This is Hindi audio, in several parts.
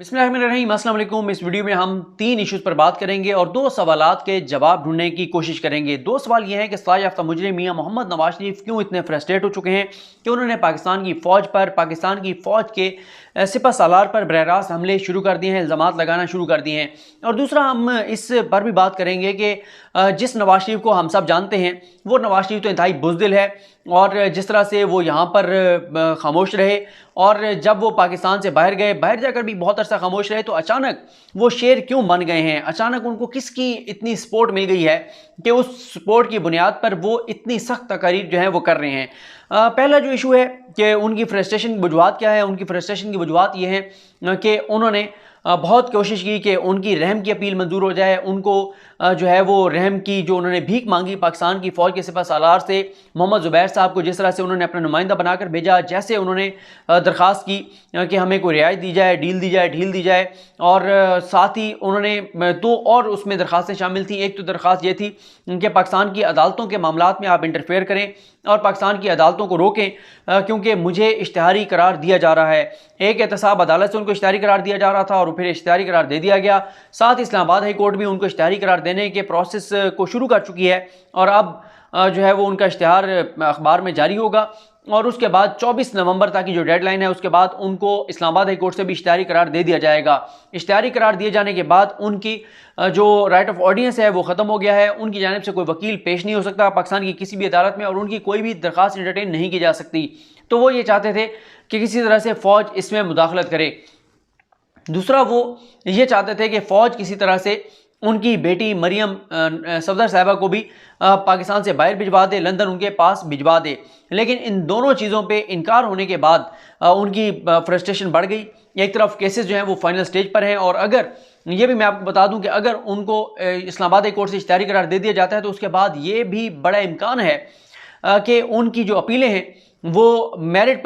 बिस्मिल्लाहिर्रहमानिर्रहीम, अस्सलाम वालेकुम। इस वीडियो में हम 3 इश्यूज़ पर बात करेंगे और 2 सवालात के जवाब ढूंढने की कोशिश करेंगे। 2 सवाल ये हैं कि सजा याफ्ता मुजरिम मियां मोहम्मद नवाज शरीफ क्यों इतने फ्रस्ट्रेट हो चुके हैं कि उन्होंने पाकिस्तान की फ़ौज पर, पाकिस्तान की फ़ौज के सिपह सालार पर बरह रास्त हमले शुरू कर दिए हैं, इल्ज़ामात लगाना शुरू कर दिए हैं। और दूसरा हम इस पर भी बात करेंगे कि जिस नवाज शरीफ को हम सब जानते हैं वो नवाज शरीफ तो इंतहाई बुज़दिल है और जिस तरह से वो यहाँ पर खामोश रहे और जब वो पाकिस्तान से बाहर गए, बाहर जाकर भी बहुत अरसा खामोश रहे, तो अचानक वो शेर क्यों बन गए हैं, अचानक उनको किसकी इतनी सपोर्ट मिल गई है कि उस सपोर्ट की बुनियाद पर वो इतनी सख्त तकारीर जो है वो कर रहे हैं। पहला जो इशू है कि उनकी फ्रस्ट्रेशन की वजूहत क्या है। उनकी फ्रस्ट्रेशन की वजूहत ये है कि उन्होंने बहुत कोशिश की कि उनकी रहम की अपील मंजूर हो जाए, उनको जो है वो रहम की जो उन्होंने भीख मांगी पाकिस्तान की फ़ौज के सिपह सालार से, मोहम्मद ज़ुबैर साहब को जिस तरह से उन्होंने अपना नुमाइंदा बनाकर भेजा, जैसे उन्होंने दरख्वास्त की कि हमें कोई रियायत दी जाए, डील दी जाए, ढील दी जाए। और साथ ही उन्होंने 2 और उसमें दरख्वास्तें शामिल थी। एक तो दरख्वास्त ये थी कि पाकिस्तान की अदालतों के मामलात में आप इंटरफेयर करें और पाकिस्तान की अदालतों को रोकें क्योंकि मुझे इश्तिहारी करार दिया जा रहा है। एक एहतसाब अदालत से उनको इश्तिहारी करार दिया जा रहा था और फिर इश्तिहारी करार दे दिया गया। साथ ही इस्लामाबाद हाई कोर्ट भी उनको इश्तिहारी करार देने के प्रोसेस को शुरू कर चुकी है और अब जो है वो उनका इश्तिहार अखबार में जारी होगा और उसके बाद 24 नवंबर तक की जो डेडलाइन है उसके बाद उनको इस्लामाबाद हाई कोर्ट से भी इश्तिहारी करार दे दिया जाएगा। इश्तिहारी करार दिए जाने के बाद उनकी जो राइट ऑफ ऑडियंस है वो ख़त्म हो गया है। उनकी जानिब से कोई वकील पेश नहीं हो सकता पाकिस्तान की किसी भी अदालत में और उनकी कोई भी दरख्वास्त इंटरटेन नहीं की जा सकती। तो वो ये चाहते थे कि किसी तरह से फ़ौज इसमें मुदाखलत करे। दूसरा वो ये चाहते थे कि फ़ौज किसी तरह से उनकी बेटी मरियम सफदर साहिबा को भी पाकिस्तान से बाहर भिजवा दे, लंदन उनके पास भिजवा दे। लेकिन इन दोनों चीज़ों पे इनकार होने के बाद उनकी फ्रस्ट्रेशन बढ़ गई। एक तरफ केसेस जो हैं वो फाइनल स्टेज पर हैं और अगर ये भी मैं आपको बता दूं कि अगर उनको इस्लामाबाद हाई कोर्ट से इश्तिहारी करार दे दिया जाता है तो उसके बाद ये भी बड़ा इम्कान है कि उनकी जो अपीलें हैं वो मेरिट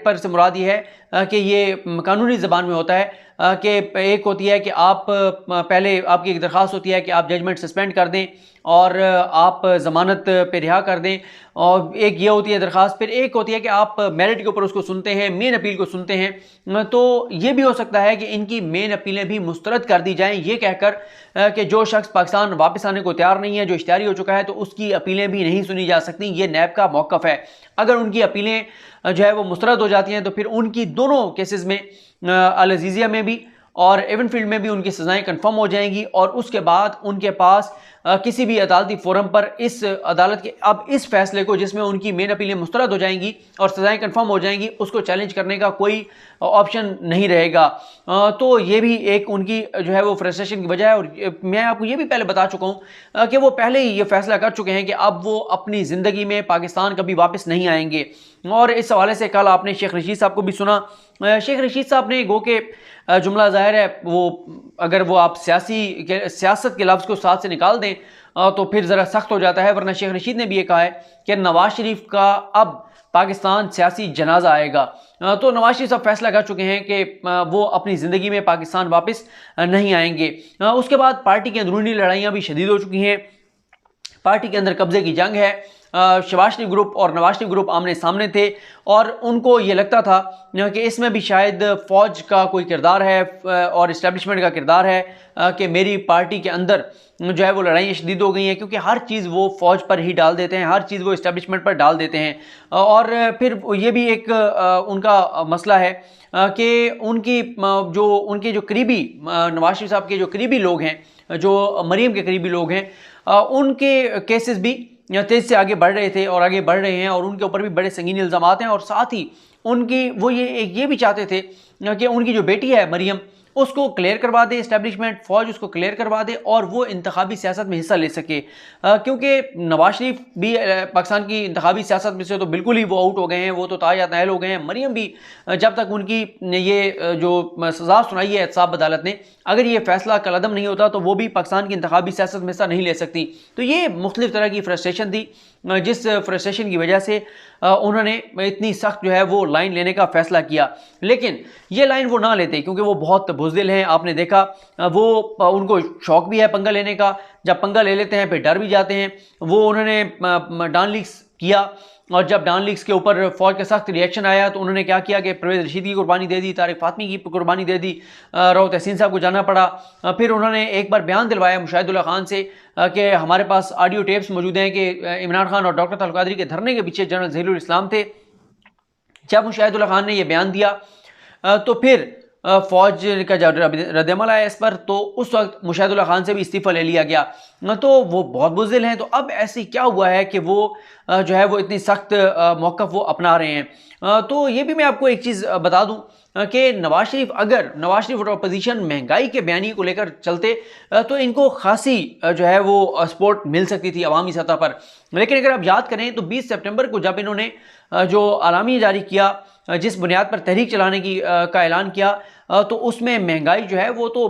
पर से मुराद ये है कि ये कानूनी ज़बान में होता है कि एक होती है कि आप पहले आपकी एक दरख्वास्त होती है कि आप जजमेंट सस्पेंड कर दें और आप ज़मानत पे रिहा कर दें, और एक ये होती है दरख्वास्त। फिर एक होती है कि आप मेरिट के ऊपर उसको सुनते हैं, मेन अपील को सुनते हैं। तो ये भी हो सकता है कि इनकी मेन अपीलें भी मुस्तरद कर दी जाएं, ये कहकर कि जो शख्स पाकिस्तान वापस आने को तैयार नहीं है, जो इश्तिहारी हो चुका है, तो उसकी अपीलें भी नहीं सुनी जा सकती। ये नैब का मौक़िफ़ है। अगर उनकी अपीलें जो है वो मुस्तरद हो जाती हैं तो फिर उनकी दोनों केसेस में अल अज़ीज़िया में भी और एवनफील्ड में भी उनकी सज़ाएं कन्फर्म हो जाएंगी और उसके बाद उनके पास किसी भी अदालती फोरम पर इस अदालत के अब इस फैसले को जिसमें उनकी मेन अपीलें मुस्तरद हो जाएंगी और सज़ाएं कन्फर्म हो जाएंगी उसको चैलेंज करने का कोई ऑप्शन नहीं रहेगा। तो ये भी एक उनकी जो है वो फ्रस्ट्रेशन की वजह है। और मैं आपको ये भी पहले बता चुका हूँ कि वो पहले ही ये फैसला कर चुके हैं कि अब वो अपनी ज़िंदगी में पाकिस्तान कभी वापस नहीं आएंगे। और इस हवाले से कल आपने शेख रशीद साहब को भी सुना। शेख रशीद साहब ने गो के जुमला ज़ाहिर है वो अगर वो आप सियासत के लफ्ज़ को साथ से निकाल दें तो फिर ज़रा सख्त हो जाता है, वरना शेख रशीद ने भी ये कहा है कि नवाज शरीफ का अब पाकिस्तान सियासी जनाजा आएगा। तो नवाज शरीफ साहब फैसला कर चुके हैं कि वो अपनी ज़िंदगी में पाकिस्तान वापस नहीं आएंगे। उसके बाद पार्टी की अंदरूनी लड़ाइयाँ भी शदीद हो चुकी हैं, पार्टी के अंदर कब्जे की जंग है। शहबाज शरीफ ग्रुप और नवाज शरीफ ग्रुप आमने सामने थे और उनको ये लगता था कि इसमें भी शायद फ़ौज का कोई किरदार है और इस्टेब्लिशमेंट का किरदार है कि मेरी पार्टी के अंदर जो है वो लड़ाइयाँ शदीद हो गई हैं, क्योंकि हर चीज़ वो फ़ौज पर ही डाल देते हैं, हर चीज़ वो इस्टेब्लिशमेंट पर डाल देते हैं। और फिर ये भी एक उनका मसला है कि उनके जो करीबी नवाज शरीफ साहब के जो करीबी लोग हैं, जो मरीम के करीबी लोग हैं, उनके केसेस भी तेज़ से आगे बढ़ रहे थे और आगे बढ़ रहे हैं और उनके ऊपर भी बड़े संगीन इल्ज़ामात हैं। और साथ ही उनकी वो ये भी चाहते थे कि उनकी जो बेटी है मरियम उसको क्लियर करवा दे इस्टेब्लिशमेंट, फ़ौज उसको क्लियर करवा दे और वो इंतखाबी सियासत में हिस्सा ले सके, क्योंकि नवाज शरीफ भी पाकिस्तान की इंतखाबी सियासत में से तो बिल्कुल ही वो आउट हो गए हैं, वो तो तायात नायल हो गए हैं। मरियम भी जब तक उनकी ये जो सज़ा सुनाई है एहतसाब अदालत ने, अगर ये फ़ैसला कलअदम नहीं होता तो वो भी पाकिस्तान की इंतखाबी सियासत में हिस्सा नहीं ले सकती। तो ये मुख्तलिफ़ तरह की फ्रस्ट्रेशन थी, जिस फ्रस्ट्रेशन की वजह से उन्होंने इतनी सख्त जो है वो लाइन लेने का फ़ैसला किया। लेकिन ये लाइन वो ना लेते क्योंकि वो बहुत बुज़दिल हैं। आपने देखा वो उनको शौक़ भी है पंगा लेने का, जब पंगा ले लेते हैं फिर डर भी जाते हैं। वो उन्होंने डान लीक्स किया और जब डॉन लीग्स के ऊपर फौज का सख्त रिएक्शन आया तो उन्होंने क्या किया कि परवेज़ रशीद की कुर्बानी दे दी, तारिक फातमी की कुर्बानी दे दी, राउत हसीन साहब को जाना पड़ा। फिर उन्होंने एक बार बयान दिलवाया मुशाहिदुल्लाह खान से कि हमारे पास ऑडियो टेप्स मौजूद हैं कि इमरान खान और डॉक्टर तलत क़ादरी के धरने के पीछे जनरल ज़हीरुल इस्लाम थे। जब मुशाहिदुल्लाह खान ने यह बयान दिया तो फिर फौज का जब रद्दमल आया इस पर, तो उस वक्त मुशाहिदुल्लाह खान से भी इस्तीफ़ा ले लिया गया। तो वो बहुत बुज़दिल हैं। तो अब ऐसी क्या हुआ है कि वो जो है वो इतनी सख्त मौक़िफ़ वो अपना रहे हैं। तो ये भी मैं आपको एक चीज़ बता दूं कि नवाज शरीफ और अपोजिशन महंगाई के बयानी को लेकर चलते तो इनको खासी जो है वो सपोर्ट मिल सकती थी अवामी सतह पर। लेकिन अगर आप याद करें तो 20 सितंबर को जब इन्होंने जो आलामी जारी किया, जिस बुनियाद पर तहरीक चलाने की का ऐलान किया, तो उसमें महंगाई जो है वो तो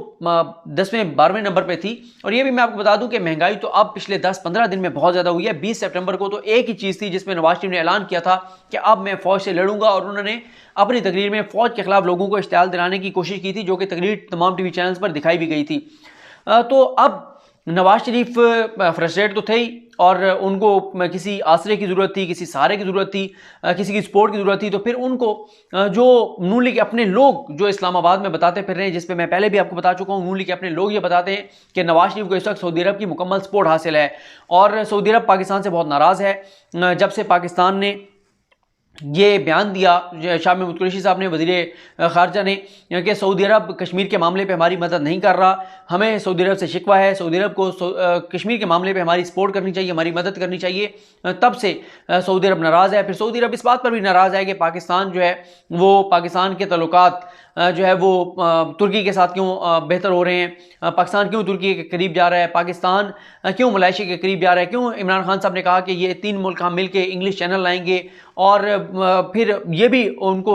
10वें 12वें नंबर पे थी। और ये भी मैं आपको बता दूं कि महंगाई तो अब पिछले 10-15 दिन में बहुत ज़्यादा हुई है। 20 सितंबर को तो एक ही चीज़ थी जिसमें नवाज शरीफ ने ऐलान किया था कि अब मैं फ़ौज से लड़ूंगा, और उन्होंने अपनी तकरीर में फ़ौज के खिलाफ लोगों को इश्तियाल दिलाने की कोशिश की थी, जो कि तकरीर तमाम टीवी चैनल्स पर दिखाई भी गई थी। तो अब नवाज शरीफ फ्रस्ट्रेट तो थे ही, और उनको किसी आसरे की ज़रूरत थी, किसी सहारे की ज़रूरत थी, किसी की सपोर्ट की ज़रूरत थी। तो फिर उनको जो नून लीग के अपने लोग जो इस्लामाबाद में बताते फिर रहे हैं, जिस पे मैं पहले भी आपको बता चुका हूँ, नून लीग के अपने लोग ये बताते हैं कि नवाज शरीफ को इस वक्त सऊदी अरब की मुकम्मल सपोर्ट हासिल है, और सऊदी अरब पाकिस्तान से बहुत नाराज़ है। जब से पाकिस्तान ने ये बयान दिया, शाह महमूद कुरैशी साहब ने, वज़ीर ख़ारजा ने, कि सऊदी अरब कश्मीर के मामले पे हमारी मदद नहीं कर रहा, हमें सऊदी अरब से शिकवा है, सऊदी अरब को कश्मीर के मामले पे हमारी सपोर्ट करनी चाहिए, हमारी मदद करनी चाहिए, तब से सऊदी अरब नाराज़ है। फिर सऊदी अरब इस बात पर भी नाराज़ है कि पाकिस्तान जो है वो पाकिस्तान के तल्लुकात जो है वो तुर्की के साथ क्यों बेहतर हो रहे हैं, पाकिस्तान क्यों तुर्की के करीब जा रहा है, पाकिस्तान क्यों मलेशिया के करीब जा रहा है, क्यों इमरान खान साहब ने कहा कि ये 3 मुल्क हम मिल के इंग्लिश चैनल लाएंगे। और फिर ये भी उनको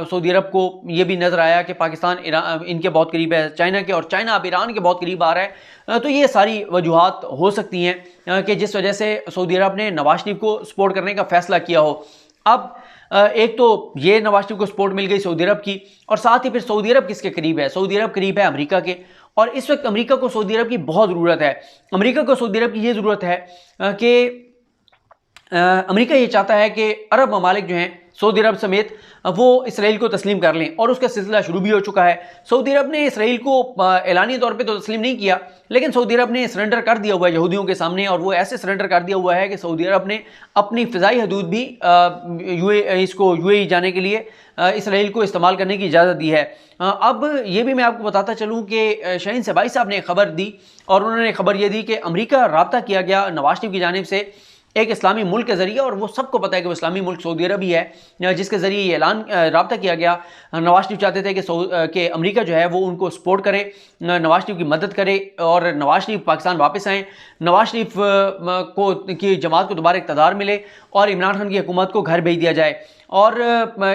सऊदी अरब को ये भी नज़र आया कि पाकिस्तान इनके बहुत करीब है चाइना के, और चाइना अब ईरान के बहुत करीब आ रहा है। तो ये सारी वजूहात हो सकती हैं कि जिस वजह से सऊदी अरब ने नवाज शरीफ को सपोर्ट करने का फ़ैसला किया हो। अब एक तो ये नवाज शरीफ को सपोर्ट मिल गई सऊदी अरब की, और साथ ही फिर सऊदी अरब किसके करीब है? सऊदी अरब करीब है अमेरिका के, और इस वक्त अमेरिका को सऊदी अरब की बहुत ज़रूरत है। अमेरिका को सऊदी अरब की ये ज़रूरत है कि अमेरिका ये चाहता है कि अरब ममालिक जो हैं सऊदी अरब समेत वो इसराइल को तस्लीम कर लें, और उसका सिलसिला शुरू भी हो चुका है। सऊदी अरब ने इसराइल को एलानी तौर पे तो तस्लीम नहीं किया, लेकिन सऊदी अरब ने सरेंडर कर दिया हुआ है यहूदियों के सामने, और वो ऐसे सरेंडर कर दिया हुआ है कि सऊदी अरब ने अपनी फ़िज़ाई हदूद भी यूएई जाने के लिए इसराइल को इस्तेमाल करने की इजाज़त दी है। अब ये भी मैं आपको बताता चलूँ कि शाहीन सबाई साहब ने एक खबर दी, और उन्होंने खबर ये दी कि अमेरिका रब्ता किया गया नवाज शरीफ की जानिब से एक इस्लामी मुल्क के ज़रिए, और वो सबको पता है कि वो इस्लामी मुल्क सऊदी अरब ही है, जिसके ज़रिए ये ऐलान रब्ता किया गया। नवाज शरीफ चाहते थे कि अमेरिका जो है वो उनको सपोर्ट करे, नवाज शरीफ की मदद करे, और नवाज शरीफ पाकिस्तान वापस आएँ, नवाज शरीफ को की जमात को दोबारा इक़्तिदार मिले, और इमरान खान की हुकूमत को घर भेज दिया जाए। और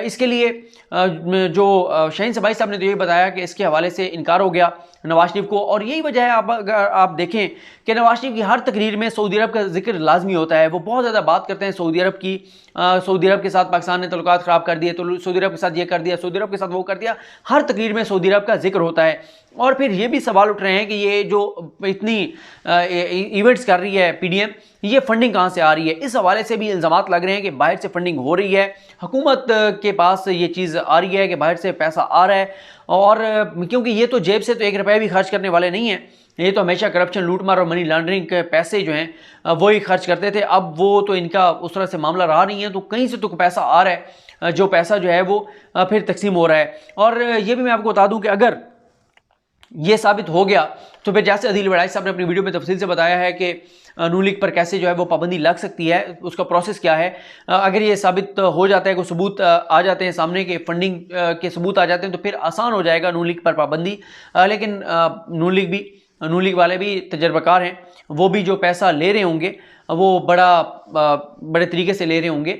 इसके लिए जो शाहीन सबाई साहब ने तो ये बताया कि इसके हवाले से इनकार हो गया नवाज शरीफ को, और यही वजह है अगर आप देखें कि नवाज शरीफ की हर तकरीर में सऊदी अरब का जिक्र लाजमी होता है। वो बहुत ज़्यादा बात करते हैं सऊदी अरब की, सऊदी अरब के साथ पाकिस्तान ने तल्लुकात ख़राब कर दिए, तो सऊदी अरब के साथ ये कर दिया, सऊदी अरब के साथ वो कर दिया, हर तकरीर में सऊदी अरब का जिक्र होता है। और फिर ये भी सवाल उठ रहे हैं कि ये जो इतनी इवेंट्स कर रही है PDM, ये फंडिंग कहाँ से आ रही है? इस हवाले से भी इल्ज़ामात लग रहे हैं कि बाहर से फंडिंग हो रही है, हुकूमत के पास ये चीज़ आ रही है कि बाहर से पैसा आ रहा है। और क्योंकि ये तो जेब से तो 1 रुपया भी खर्च करने वाले नहीं हैं, ये तो हमेशा करप्शन, लूटमार और मनी लॉन्ड्रिंग के पैसे जो हैं वो ही खर्च करते थे। अब वो तो इनका उस तरह से मामला रहा नहीं है, तो कहीं से तो पैसा आ रहा है, जो पैसा जो है वो फिर तकसीम हो रहा है। और ये भी मैं आपको बता दूं कि अगर ये साबित हो गया तो फिर जैसे अदील वड़ाई साहब ने अपनी वीडियो में तफसील से बताया है कि नून लीग पर कैसे जो है वो पाबंदी लग सकती है, उसका प्रोसेस क्या है। अगर ये साबित हो जाता है, कोई सबूत आ जाते हैं सामने के फंडिंग के सबूत आ जाते हैं, तो फिर आसान हो जाएगा नून लीग पर पाबंदी। लेकिन नून लीग वाले भी तजर्बाकार हैं, वो भी जो पैसा ले रहे होंगे वो बड़े तरीके से ले रहे होंगे,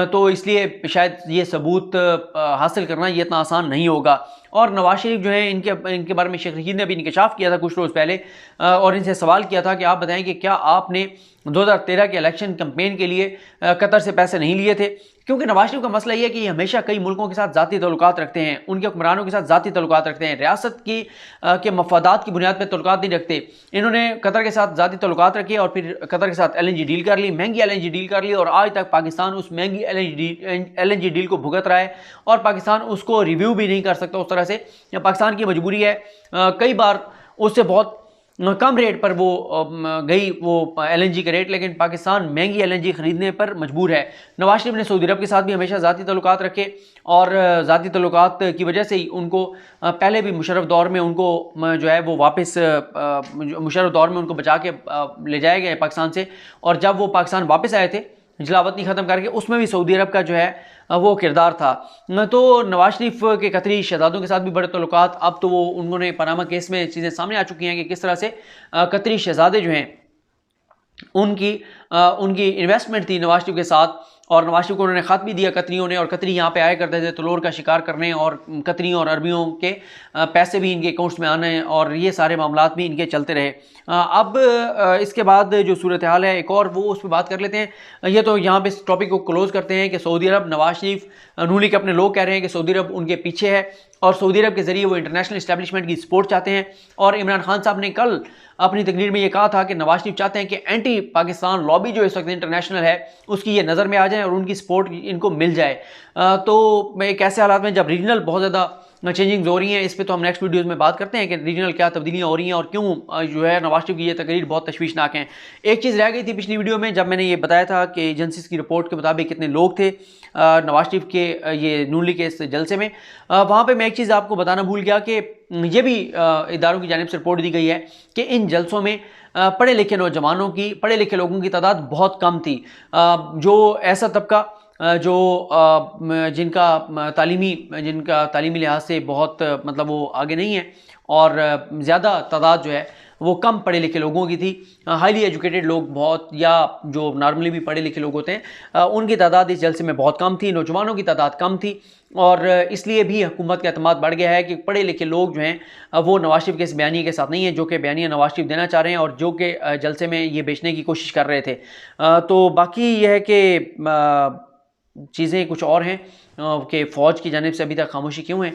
तो इसलिए शायद ये सबूत हासिल करना ये इतना आसान नहीं होगा। और नवाज शरीफ जो है इनके बारे में शेख रशीद ने भी इंकशाफ किया था कुछ रोज़ पहले, और इनसे सवाल किया था कि आप बताएं कि क्या आपने 2013 के इलेक्शन कैंपेन के लिए कतर से पैसे नहीं लिए थे? क्योंकि नवाज शरीफ का मसला ये है कि ये हमेशा कई मुल्कों के साथ ज़ाती तल्लुकात रखते हैं, उनके हुक्मरानों के साथ ज़ाती तल्लुकात रखते हैं, रियासत की के मफादात की बुनियाद पर तल्लुकात नहीं रखते। इन्होंने कतर के साथ ज़ाती तल्लुकात रखे और फिर कतर के साथ LNG डील कर ली, महंगी LNG डील कर ली, और आज तक पाकिस्तान उस महंगी LNG डील को भुगत रहा है और पाकिस्तान उसको रिव्यू भी नहीं कर सकता उस तरह से। पाकिस्तान की मजबूरी है, कई बार उससे बहुत कम रेट पर वो गई वो LNG का रेट, लेकिन पाकिस्तान महंगी LNG खरीदने पर मजबूर है। नवाज शरीफ ने सऊदी अरब के साथ भी हमेशा ज़ाती तल्लुकात रखे और ज़ाती तल्लुकात की वजह से ही उनको पहले भी मुशर्रफ दौर में उनको जो है वो वापस मुशर्रफ दौर में उनको बचा के ले जाए गए पाकिस्तान से, और जब वो पाकिस्तान वापस आए थे जलावतनी ख़त्म करके, उसमें भी सऊदी अरब का जो है वो किरदार था। तो नवाज शरीफ के कतरी शहजादों के साथ भी बड़े तल्लुकात, अब तो वो उन्होंने पनामा केस में चीज़ें सामने आ चुकी हैं कि किस तरह से कतरी शहजादे जो हैं उनकी इन्वेस्टमेंट थी नवाज शरीफ के साथ, और नवाज शरीफ को उन्होंने ख़त भी दिया कतरियों ने, और कतरी यहाँ पे आया करते थे तलोर का शिकार करने, और कतरियों और अरबियों के पैसे भी इनके अकाउंट्स में आने, और ये सारे मामलात भी इनके चलते रहे। अब इसके बाद जो सूरत हाल है एक और वो उस पर बात कर लेते हैं। ये तो यहाँ पे इस टॉपिक को क्लोज़ करते हैं कि सऊदी अरब, नवाज शरीफ नून लीग के अपने लोग कह रहे हैं कि सऊदी अरब उनके पीछे है और सऊदी अरब के ज़रिए वो इंटरनेशनल इस्टेब्लिशमेंट की सपोर्ट चाहते हैं। और इमरान खान साहब ने कल अपनी तकरीर में ये कहा था कि नवाज शरीफ चाहते हैं कि एंटी पाकिस्तान लॉबी जो इस वक्त इंटरनेशनल है उसकी ये नज़र में आ जाए और उनकी सपोर्ट इनको मिल जाए। तो एक ऐसे हालात में जब रीजनल बहुत ज़्यादा चेंजिंग्स हो रही हैं, इस पे तो हम नेक्स्ट वीडियोस में बात करते हैं कि रीजनल क्या तब्दीलियाँ हो रही हैं और क्यों जो है नवाज शरीफ की ये तकरीर बहुत तशवीशनाक हैं। एक चीज़ रह गई थी पिछली वीडियो में जब मैंने ये बताया था कि एजेंसीज की रिपोर्ट के मुताबिक कितने लोग थे नवाज शरीफ के ये नून लीग के इस जलसे में। वहाँ पर मैं एक चीज़ आपको बताना भूल गया कि ये भी इदारों की जानिब से रिपोर्ट दी गई है कि इन जलसों में पढ़े लिखे नौजवानों की, पढ़े लिखे लोगों की तादाद बहुत कम थी। जो ऐसा तबका जो जिनका तालीमी लिहाज से बहुत मतलब वो आगे नहीं है, और ज़्यादा तादाद जो है वो कम पढ़े लिखे लोगों की थी। हाईली एजुकेटेड लोग बहुत, या जो नॉर्मली भी पढ़े लिखे लोग होते हैं, उनकी तादाद इस जलसे में बहुत कम थी, नौजवानों की तादाद कम थी, और इसलिए भी हुकूमत का एतमाद बढ़ गया है कि पढ़े लिखे लोग जो हैं वो नवाज शरीफ के इस बयानी के साथ नहीं है, जो कि बयानिया नवाज शरीफ देना चाह रहे हैं और जो कि जलसे में ये बेचने की कोशिश कर रहे थे। तो बाकी यह है कि चीज़ें कुछ और हैं कि फ़ौज की जानिब से अभी तक खामोशी क्यों है,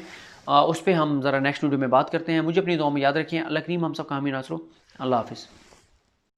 उस पर हम ज़रा नेक्स्ट वीडियो में बात करते हैं। मुझे अपनी दुआ में याद रखें। अल्लाह करीम हम सब का हामी नासरो। अल्लाह हाफ़िज़।